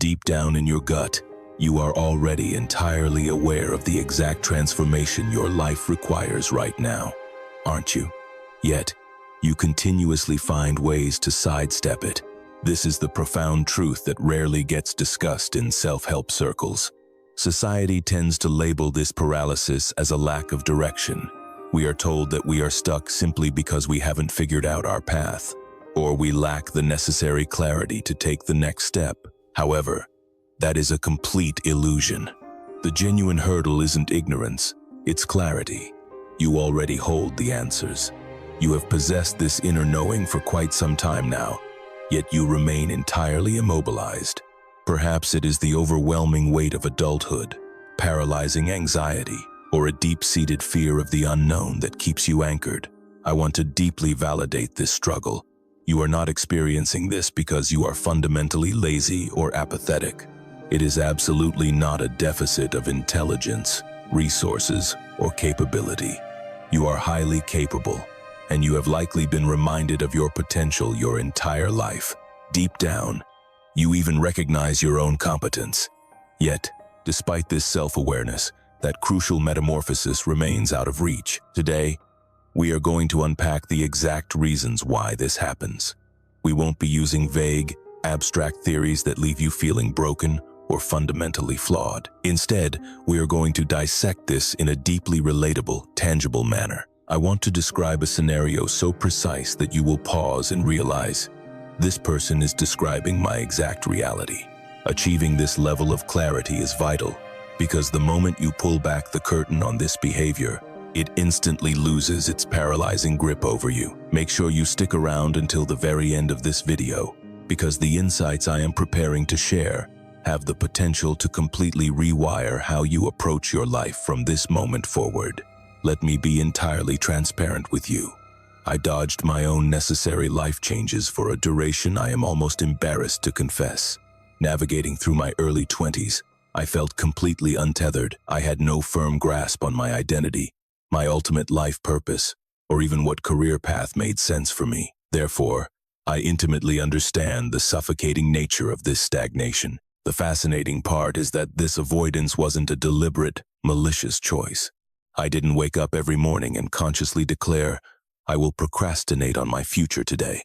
deep down in your gut, you are already entirely aware of the exact transformation your life requires right now, aren't you? Yet, you continuously find ways to sidestep it. This is the profound truth that rarely gets discussed in self-help circles. Society tends to label this paralysis as a lack of direction. We are told that we are stuck simply because we haven't figured out our path, or we lack the necessary clarity to take the next step. However, that is a complete illusion. The genuine hurdle isn't ignorance, it's clarity. You already hold the answers. You have possessed this inner knowing for quite some time now, yet you remain entirely immobilized. Perhaps it is the overwhelming weight of adulthood, paralyzing anxiety, or a deep-seated fear of the unknown that keeps you anchored. I want to deeply validate this struggle. You are not experiencing this because you are fundamentally lazy or apathetic. It is absolutely not a deficit of intelligence, resources, or capability. You are highly capable, and you have likely been reminded of your potential your entire life. Deep down, you even recognize your own competence. Yet, despite this self-awareness, that crucial metamorphosis remains out of reach. Today, we are going to unpack the exact reasons why this happens. We won't be using vague, abstract theories that leave you feeling broken or fundamentally flawed. Instead, we are going to dissect this in a deeply relatable, tangible manner. I want to describe a scenario so precise that you will pause and realize, this person is describing my exact reality. Achieving this level of clarity is vital, because the moment you pull back the curtain on this behavior, it instantly loses its paralyzing grip over you. Make sure you stick around until the very end of this video, because the insights I am preparing to share have the potential to completely rewire how you approach your life from this moment forward. Let me be entirely transparent with you. I dodged my own necessary life changes for a duration I am almost embarrassed to confess. Navigating through my early 20s, I felt completely untethered. I had no firm grasp on my identity, my ultimate life purpose, or even what career path made sense for me. Therefore, I intimately understand the suffocating nature of this stagnation. The fascinating part is that this avoidance wasn't a deliberate, malicious choice. I didn't wake up every morning and consciously declare, I will procrastinate on my future today.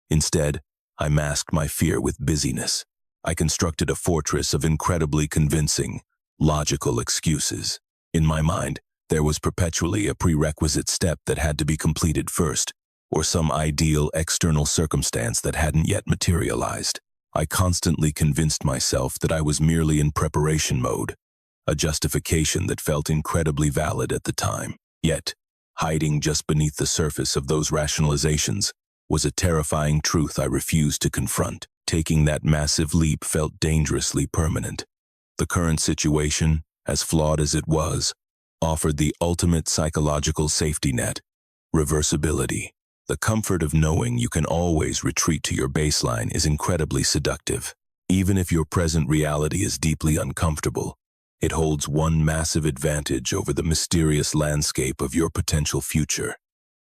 Instead, I masked my fear with busyness. I constructed a fortress of incredibly convincing, logical excuses. In my mind, there was perpetually a prerequisite step that had to be completed first, or some ideal external circumstance that hadn't yet materialized. I constantly convinced myself that I was merely in preparation mode, a justification that felt incredibly valid at the time. Yet, hiding just beneath the surface of those rationalizations was a terrifying truth I refused to confront. Taking that massive leap felt dangerously permanent. The current situation, as flawed as it was, offered the ultimate psychological safety net: reversibility. The comfort of knowing you can always retreat to your baseline is incredibly seductive. Even if your present reality is deeply uncomfortable, it holds one massive advantage over the mysterious landscape of your potential future.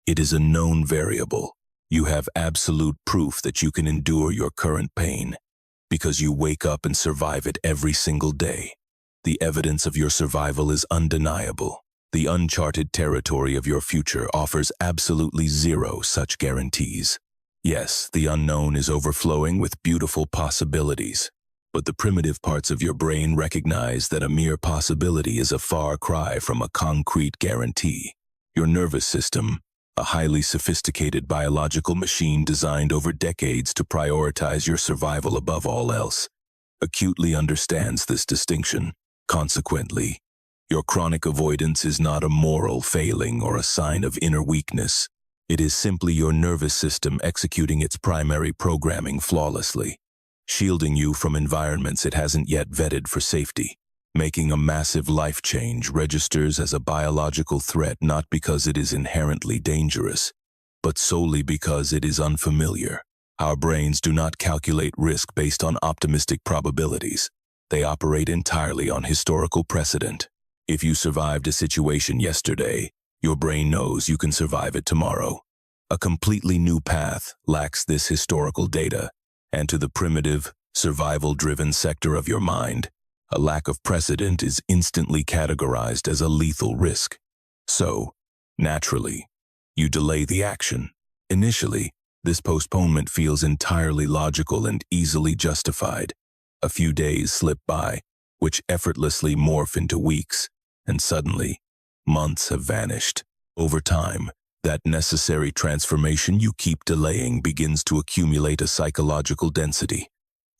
It is a known variable. You have absolute proof that you can endure your current pain, because you wake up and survive it every single day. The evidence of your survival is undeniable. The uncharted territory of your future offers absolutely zero such guarantees. Yes, the unknown is overflowing with beautiful possibilities, but the primitive parts of your brain recognize that a mere possibility is a far cry from a concrete guarantee. Your nervous system, a highly sophisticated biological machine designed over decades to prioritize your survival above all else, acutely understands this distinction. Consequently, your chronic avoidance is not a moral failing or a sign of inner weakness. It is simply your nervous system executing its primary programming flawlessly, shielding you from environments it hasn't yet vetted for safety. Making a massive life change registers as a biological threat not because it is inherently dangerous, but solely because it is unfamiliar. Our brains do not calculate risk based on optimistic probabilities. They operate entirely on historical precedent. If you survived a situation yesterday, your brain knows you can survive it tomorrow. A completely new path lacks this historical data, and to the primitive, survival-driven sector of your mind, a lack of precedent is instantly categorized as a lethal risk. So, naturally, you delay the action. Initially, this postponement feels entirely logical and easily justified. A few days slip by, which effortlessly morph into weeks, and suddenly, months have vanished. Over time, that necessary transformation you keep delaying begins to accumulate a psychological density.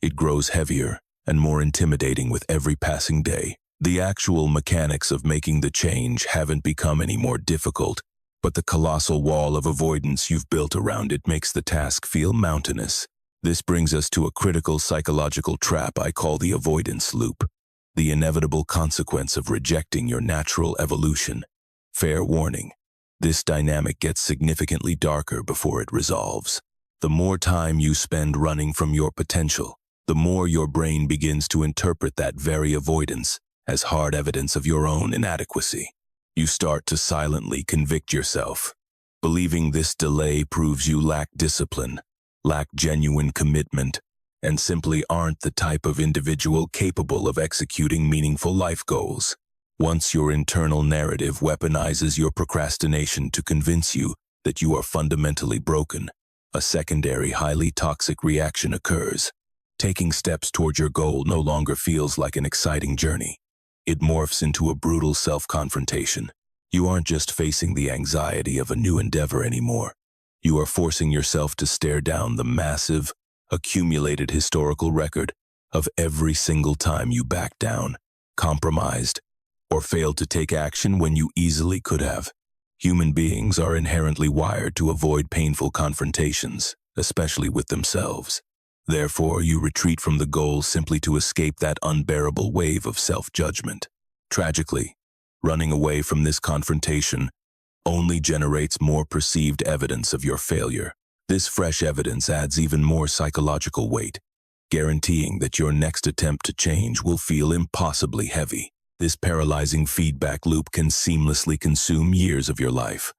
It grows heavier and more intimidating with every passing day. The actual mechanics of making the change haven't become any more difficult, but the colossal wall of avoidance you've built around it makes the task feel mountainous. This brings us to a critical psychological trap I call the avoidance loop, the inevitable consequence of rejecting your natural evolution. Fair warning, this dynamic gets significantly darker before it resolves. The more time you spend running from your potential, the more your brain begins to interpret that very avoidance as hard evidence of your own inadequacy. You start to silently convict yourself, believing this delay proves you lack discipline, lack genuine commitment, and simply aren't the type of individual capable of executing meaningful life goals. Once your internal narrative weaponizes your procrastination to convince you that you are fundamentally broken, a secondary, highly toxic reaction occurs. Taking steps toward your goal no longer feels like an exciting journey. It morphs into a brutal self-confrontation. You aren't just facing the anxiety of a new endeavor anymore. You are forcing yourself to stare down the massive, accumulated historical record of every single time you backed down, compromised, or failed to take action when you easily could have. Human beings are inherently wired to avoid painful confrontations, especially with themselves. Therefore, you retreat from the goal simply to escape that unbearable wave of self-judgment. Tragically, running away from this confrontation only generates more perceived evidence of your failure. This fresh evidence adds even more psychological weight, guaranteeing that your next attempt to change will feel impossibly heavy. This paralyzing feedback loop can seamlessly consume years of your life.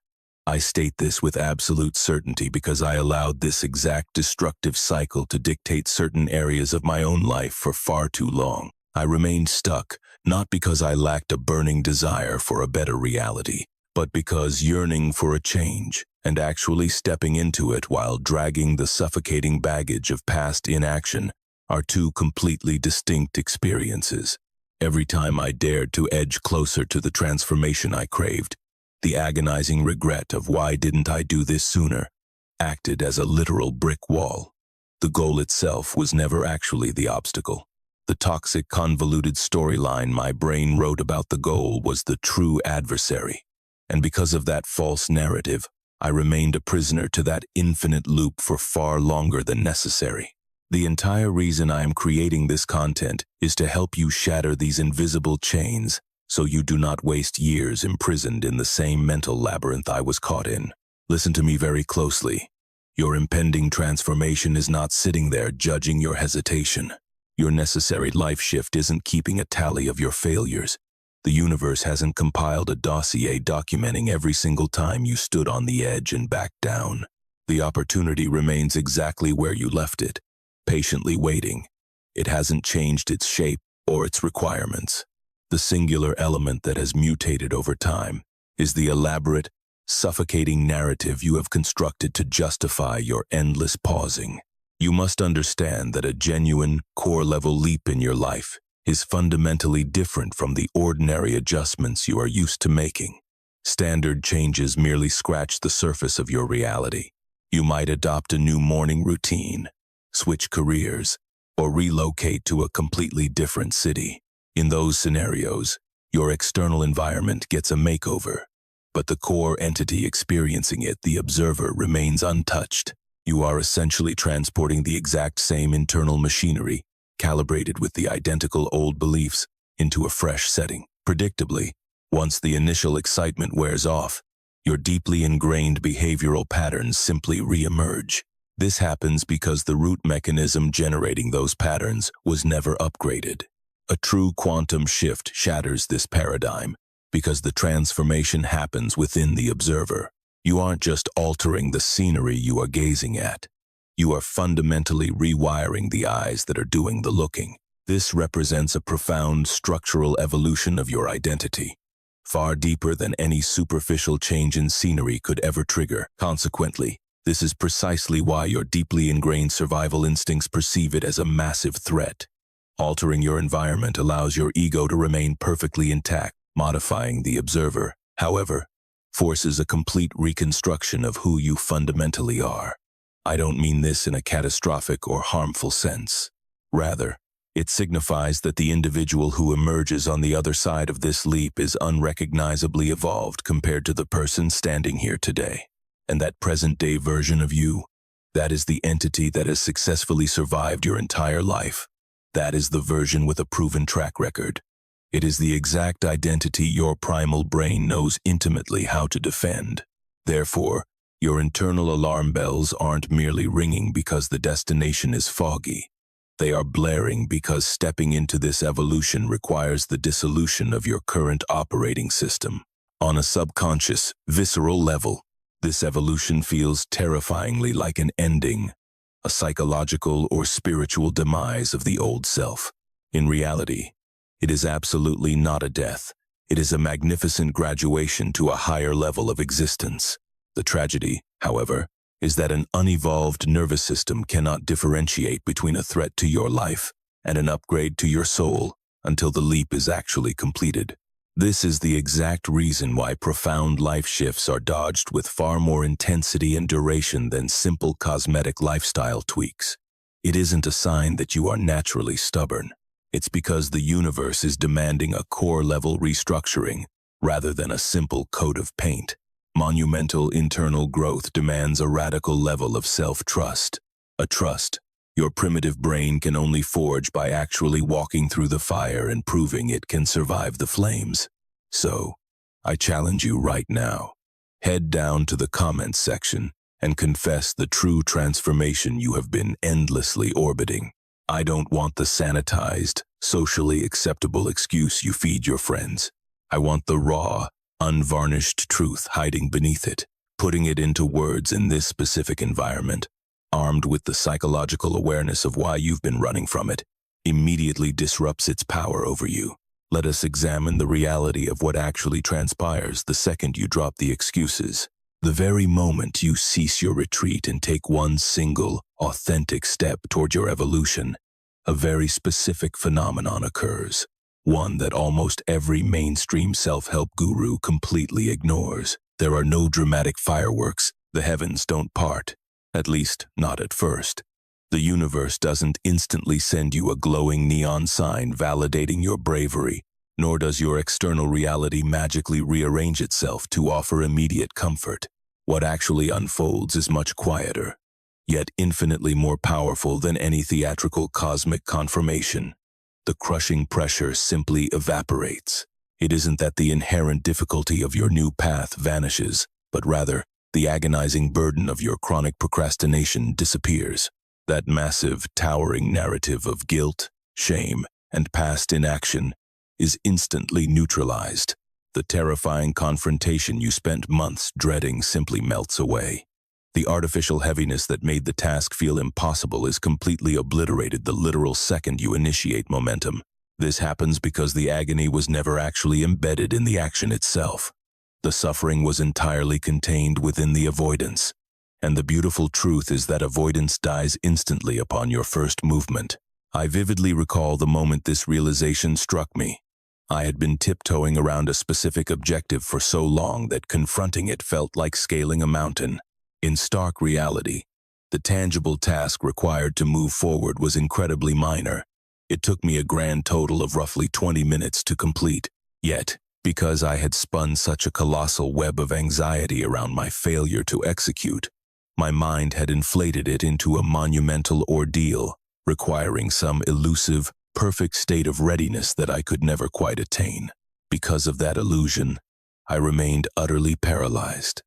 I state this with absolute certainty because I allowed this exact destructive cycle to dictate certain areas of my own life for far too long. I remained stuck, not because I lacked a burning desire for a better reality, but because yearning for a change and actually stepping into it while dragging the suffocating baggage of past inaction are two completely distinct experiences. Every time I dared to edge closer to the transformation I craved, the agonizing regret of why didn't I do this sooner acted as a literal brick wall. The goal itself was never actually the obstacle. The toxic, convoluted storyline my brain wrote about the goal was the true adversary. And because of that false narrative, I remained a prisoner to that infinite loop for far longer than necessary. The entire reason I am creating this content is to help you shatter these invisible chains so you do not waste years imprisoned in the same mental labyrinth I was caught in. Listen to me very closely. Your impending transformation is not sitting there judging your hesitation. Your necessary life shift isn't keeping a tally of your failures. The universe hasn't compiled a dossier documenting every single time you stood on the edge and backed down. The opportunity remains exactly where you left it, patiently waiting. It hasn't changed its shape or its requirements. The singular element that has mutated over time is the elaborate, suffocating narrative you have constructed to justify your endless pausing. You must understand that a genuine, core-level leap in your life is fundamentally different from the ordinary adjustments you are used to making. Standard changes merely scratch the surface of your reality. You might adopt a new morning routine, switch careers, or relocate to a completely different city. In those scenarios, your external environment gets a makeover, but the core entity experiencing it, the observer, remains untouched. You are essentially transporting the exact same internal machinery, calibrated with the identical old beliefs, into a fresh setting. Predictably, once the initial excitement wears off, your deeply ingrained behavioral patterns simply re-emerge. This happens because the root mechanism generating those patterns was never upgraded. A true quantum shift shatters this paradigm because the transformation happens within the observer. You aren't just altering the scenery you are gazing at. You are fundamentally rewiring the eyes that are doing the looking. This represents a profound structural evolution of your identity, far deeper than any superficial change in scenery could ever trigger. Consequently, this is precisely why your deeply ingrained survival instincts perceive it as a massive threat. Altering your environment allows your ego to remain perfectly intact, modifying the observer, however, forces a complete reconstruction of who you fundamentally are. I don't mean this in a catastrophic or harmful sense. Rather, it signifies that the individual who emerges on the other side of this leap is unrecognizably evolved compared to the person standing here today. And that present-day version of you, that is the entity that has successfully survived your entire life. That is the version with a proven track record. It is the exact identity your primal brain knows intimately how to defend. Therefore, your internal alarm bells aren't merely ringing because the destination is foggy. They are blaring because stepping into this evolution requires the dissolution of your current operating system. On a subconscious, visceral level, this evolution feels terrifyingly like an ending, a psychological or spiritual demise of the old self. In reality, it is absolutely not a death. It is a magnificent graduation to a higher level of existence. The tragedy, however, is that an unevolved nervous system cannot differentiate between a threat to your life and an upgrade to your soul until the leap is actually completed. This is the exact reason why profound life shifts are dodged with far more intensity and duration than simple cosmetic lifestyle tweaks. It isn't a sign that you are naturally stubborn. It's because the universe is demanding a core-level restructuring rather than a simple coat of paint. Monumental internal growth demands a radical level of self-trust. A trust your primitive brain can only forge by actually walking through the fire and proving it can survive the flames. So, I challenge you right now. Head down to the comments section and confess the true transformation you have been endlessly orbiting. I don't want the sanitized, socially acceptable excuse you feed your friends. I want the raw, unvarnished truth hiding beneath it. Putting it into words in this specific environment, armed with the psychological awareness of why you've been running from it, immediately disrupts its power over you. Let us examine the reality of what actually transpires the second you drop the excuses. The very moment you cease your retreat and take one single, authentic step toward your evolution, a very specific phenomenon occurs. One that almost every mainstream self-help guru completely ignores. There are no dramatic fireworks. The heavens don't part. At least, not at first. The universe doesn't instantly send you a glowing neon sign validating your bravery, nor does your external reality magically rearrange itself to offer immediate comfort. What actually unfolds is much quieter, yet infinitely more powerful than any theatrical cosmic confirmation. The crushing pressure simply evaporates. It isn't that the inherent difficulty of your new path vanishes, but rather, the agonizing burden of your chronic procrastination disappears. That massive, towering narrative of guilt, shame, and past inaction is instantly neutralized. The terrifying confrontation you spent months dreading simply melts away. The artificial heaviness that made the task feel impossible is completely obliterated the literal second you initiate momentum. This happens because the agony was never actually embedded in the action itself. The suffering was entirely contained within the avoidance. And the beautiful truth is that avoidance dies instantly upon your first movement. I vividly recall the moment this realization struck me. I had been tiptoeing around a specific objective for so long that confronting it felt like scaling a mountain. In stark reality, the tangible task required to move forward was incredibly minor. It took me a grand total of roughly 20 minutes to complete. Yet, because I had spun such a colossal web of anxiety around my failure to execute, my mind had inflated it into a monumental ordeal, requiring some elusive, perfect state of readiness that I could never quite attain. Because of that illusion, I remained utterly paralyzed.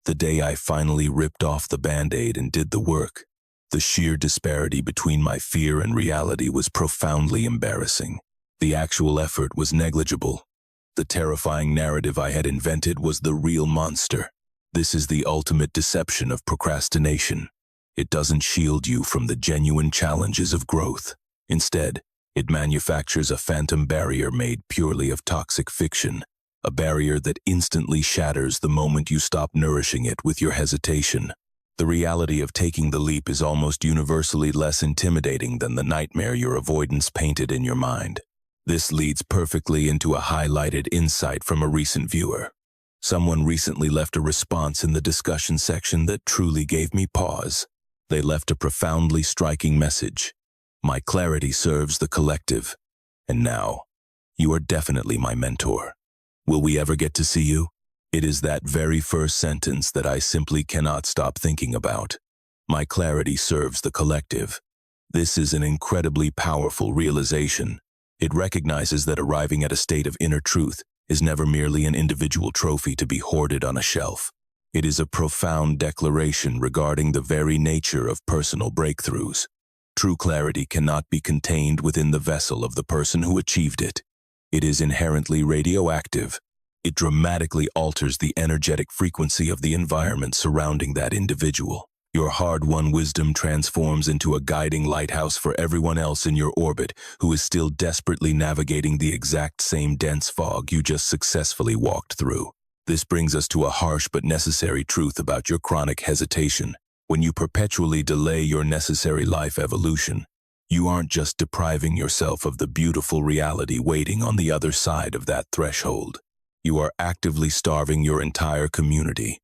The day I finally ripped off the Band-Aid and did the work, the sheer disparity between my fear and reality was profoundly embarrassing. The actual effort was negligible. The terrifying narrative I had invented was the real monster. This is the ultimate deception of procrastination. It doesn't shield you from the genuine challenges of growth. Instead, it manufactures a phantom barrier made purely of toxic fiction, a barrier that instantly shatters the moment you stop nourishing it with your hesitation. The reality of taking the leap is almost universally less intimidating than the nightmare your avoidance painted in your mind. This leads perfectly into a highlighted insight from a recent viewer. Someone recently left a response in the discussion section that truly gave me pause. They left a profoundly striking message. My clarity serves the collective. And now, you are definitely my mentor. Will we ever get to see you? It is that very first sentence that I simply cannot stop thinking about. My clarity serves the collective. This is an incredibly powerful realization. It recognizes that arriving at a state of inner truth is never merely an individual trophy to be hoarded on a shelf. It is a profound declaration regarding the very nature of personal breakthroughs. True clarity cannot be contained within the vessel of the person who achieved it. It is inherently radioactive. It dramatically alters the energetic frequency of the environment surrounding that individual. Your hard-won wisdom transforms into a guiding lighthouse for everyone else in your orbit who is still desperately navigating the exact same dense fog you just successfully walked through. This brings us to a harsh but necessary truth about your chronic hesitation. When you perpetually delay your necessary life evolution, you aren't just depriving yourself of the beautiful reality waiting on the other side of that threshold. You are actively starving your entire community,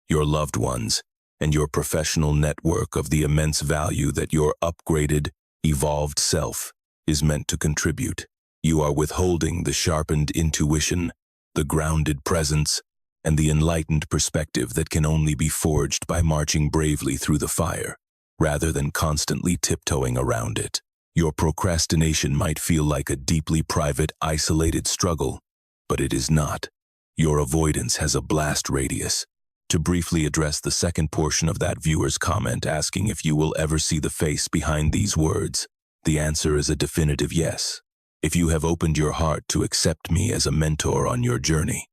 your loved ones, and your professional network of the immense value that your upgraded, evolved self is meant to contribute. You are withholding the sharpened intuition, the grounded presence, and the enlightened perspective that can only be forged by marching bravely through the fire, rather than constantly tiptoeing around it. Your procrastination might feel like a deeply private, isolated struggle, but it is not. Your avoidance has a blast radius. To briefly address the second portion of that viewer's comment asking if you will ever see the face behind these words, the answer is a definitive yes. If you have opened your heart to accept me as a mentor on your journey,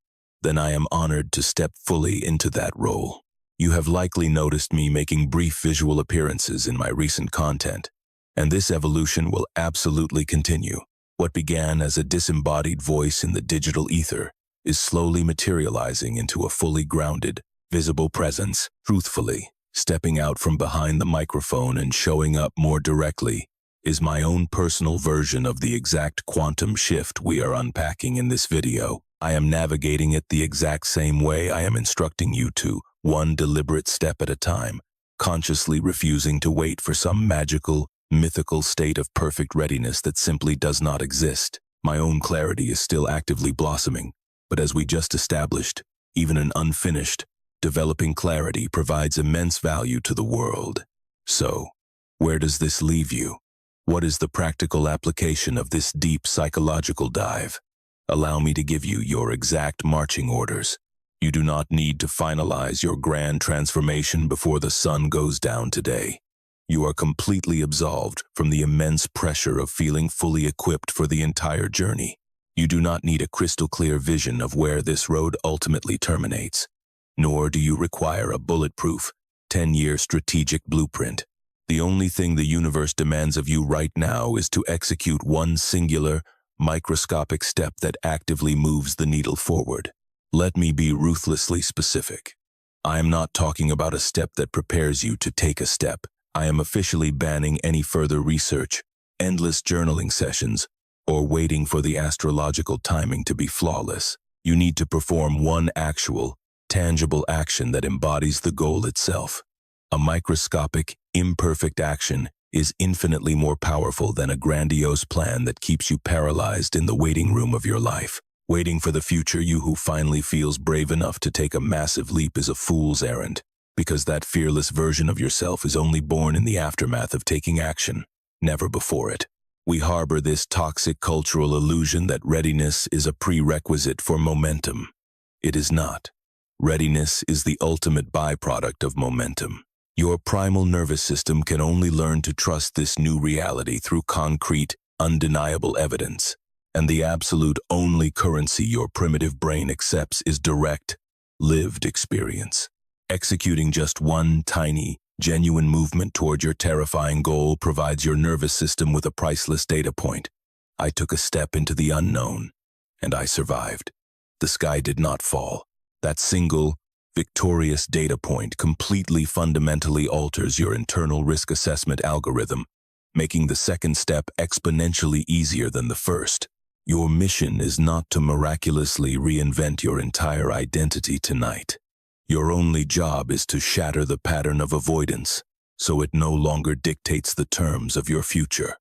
then I am honored to step fully into that role. You have likely noticed me making brief visual appearances in my recent content, and this evolution will absolutely continue. What began as a disembodied voice in the digital ether is slowly materializing into a fully grounded, visible presence. Truthfully, stepping out from behind the microphone and showing up more directly is my own personal version of the exact quantum shift we are unpacking in this video. I am navigating it the exact same way I am instructing you to, one deliberate step at a time, consciously refusing to wait for some magical, mythical state of perfect readiness that simply does not exist. My own clarity is still actively blossoming, but as we just established, even an unfinished, developing clarity provides immense value to the world. So, where does this leave you? What is the practical application of this deep psychological dive? Allow me to give you your exact marching orders. You do not need to finalize your grand transformation before the sun goes down today. You are completely absolved from the immense pressure of feeling fully equipped for the entire journey. You do not need a crystal-clear vision of where this road ultimately terminates, nor do you require a bulletproof, 10-year strategic blueprint. The only thing the universe demands of you right now is to execute one singular, microscopic step that actively moves the needle forward. Let me be ruthlessly specific. I am not talking about a step that prepares you to take a step. I am officially banning any further research, endless journaling sessions, or waiting for the astrological timing to be flawless. You need to perform one actual, tangible action that embodies the goal itself. A microscopic, imperfect action is infinitely more powerful than a grandiose plan that keeps you paralyzed in the waiting room of your life. Waiting for the future you who finally feels brave enough to take a massive leap is a fool's errand, because that fearless version of yourself is only born in the aftermath of taking action, never before it. We harbor this toxic cultural illusion that readiness is a prerequisite for momentum. It is not. Readiness is the ultimate byproduct of momentum. Your primal nervous system can only learn to trust this new reality through concrete, undeniable evidence, and the absolute only currency your primitive brain accepts is direct, lived experience. Executing just one tiny, Genuine movement toward your terrifying goal provides your nervous system with a priceless data point. I took a step into the unknown, and I survived. The sky did not fall. That single, victorious data point completely fundamentally alters your internal risk assessment algorithm, making the second step exponentially easier than the first. Your mission is not to miraculously reinvent your entire identity tonight. Your only job is to shatter the pattern of avoidance, so it no longer dictates the terms of your future.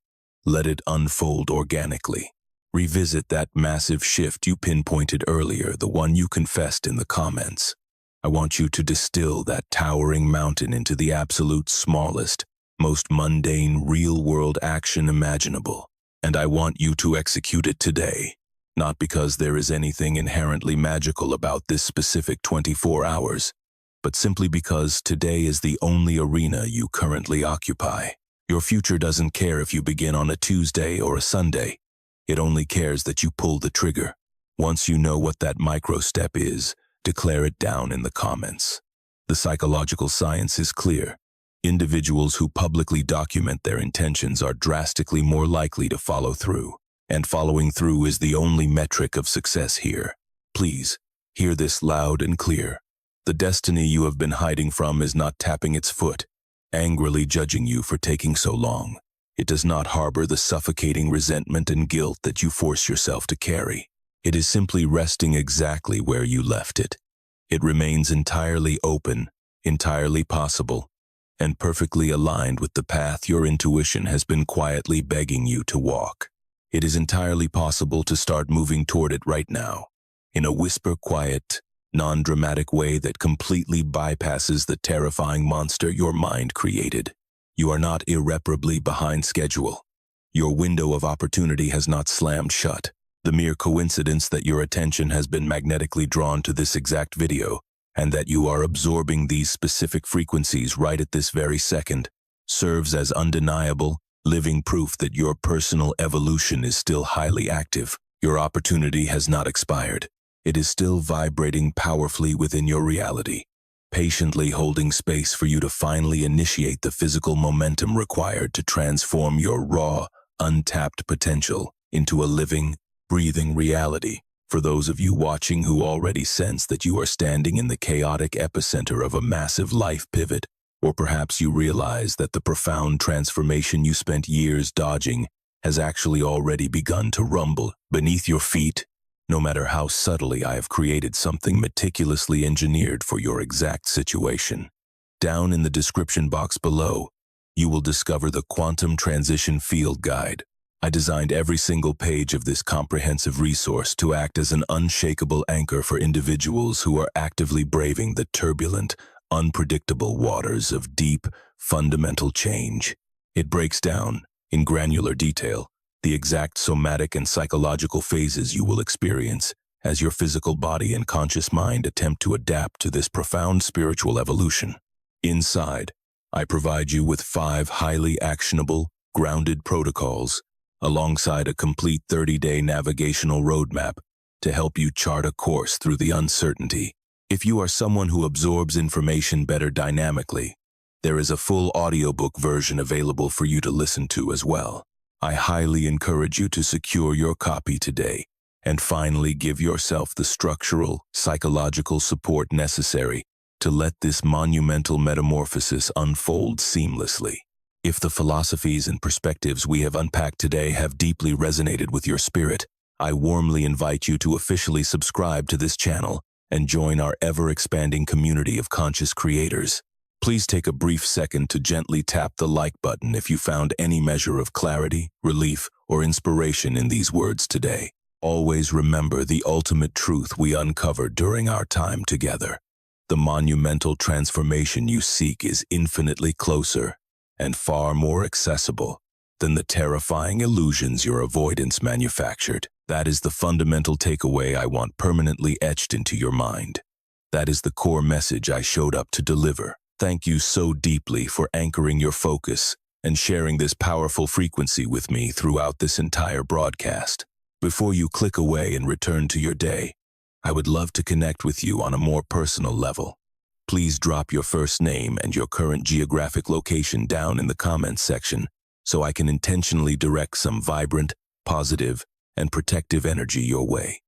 Let it unfold organically. Revisit that massive shift you pinpointed earlier, the one you confessed in the comments. I want you to distill that towering mountain into the absolute smallest, most mundane, real-world action imaginable. And I want you to execute it today. Not because there is anything inherently magical about this specific 24 hours, but simply because today is the only arena you currently occupy. Your future doesn't care if you begin on a Tuesday or a Sunday. It only cares that you pull the trigger. Once you know what that micro step is, declare it down in the comments. The psychological science is clear. Individuals who publicly document their intentions are drastically more likely to follow through. And following through is the only metric of success here. Please, hear this loud and clear. The destiny you have been hiding from is not tapping its foot, angrily judging you for taking so long. It does not harbor the suffocating resentment and guilt that you force yourself to carry. It is simply resting exactly where you left it. It remains entirely open, entirely possible, and perfectly aligned with the path your intuition has been quietly begging you to walk. It is entirely possible to start moving toward it right now, in a whisper-quiet, non-dramatic way that completely bypasses the terrifying monster your mind created. You are not irreparably behind schedule. Your window of opportunity has not slammed shut. The mere coincidence that your attention has been magnetically drawn to this exact video, and that you are absorbing these specific frequencies right at this very second, serves as undeniable, living proof that your personal evolution is still highly active. Your opportunity has not expired. It is still vibrating powerfully within your reality, patiently holding space for you to finally initiate the physical momentum required to transform your raw, untapped potential into a living, breathing reality. For those of you watching who already sense that you are standing in the chaotic epicenter of a massive life pivot, or perhaps you realize that the profound transformation you spent years dodging has actually already begun to rumble beneath your feet. No matter how subtly I have created something meticulously engineered for your exact situation. Down in the description box below, you will discover the Quantum Transition Field Guide. I designed every single page of this comprehensive resource to act as an unshakable anchor for individuals who are actively braving the turbulent, unpredictable waters of deep, fundamental change. It breaks down, in granular detail, the exact somatic and psychological phases you will experience as your physical body and conscious mind attempt to adapt to this profound spiritual evolution. Inside, I provide you with 5 highly actionable, grounded protocols, alongside a complete 30-day navigational roadmap to help you chart a course through the uncertainty. If you are someone who absorbs information better dynamically, there is a full audiobook version available for you to listen to as well. I highly encourage you to secure your copy today and finally give yourself the structural, psychological support necessary to let this monumental metamorphosis unfold seamlessly. If the philosophies and perspectives we have unpacked today have deeply resonated with your spirit, I warmly invite you to officially subscribe to this channel and join our ever-expanding community of conscious creators. Please take a brief second to gently tap the like button if you found any measure of clarity, relief, or inspiration in these words today. Always remember the ultimate truth we uncovered during our time together. The monumental transformation you seek is infinitely closer and far more accessible than the terrifying illusions your avoidance manufactured. That is the fundamental takeaway I want permanently etched into your mind. That is the core message I showed up to deliver. Thank you so deeply for anchoring your focus and sharing this powerful frequency with me throughout this entire broadcast. Before you click away and return to your day, I would love to connect with you on a more personal level. Please drop your first name and your current geographic location down in the comments section so I can intentionally direct some vibrant, positive, and protective energy your way.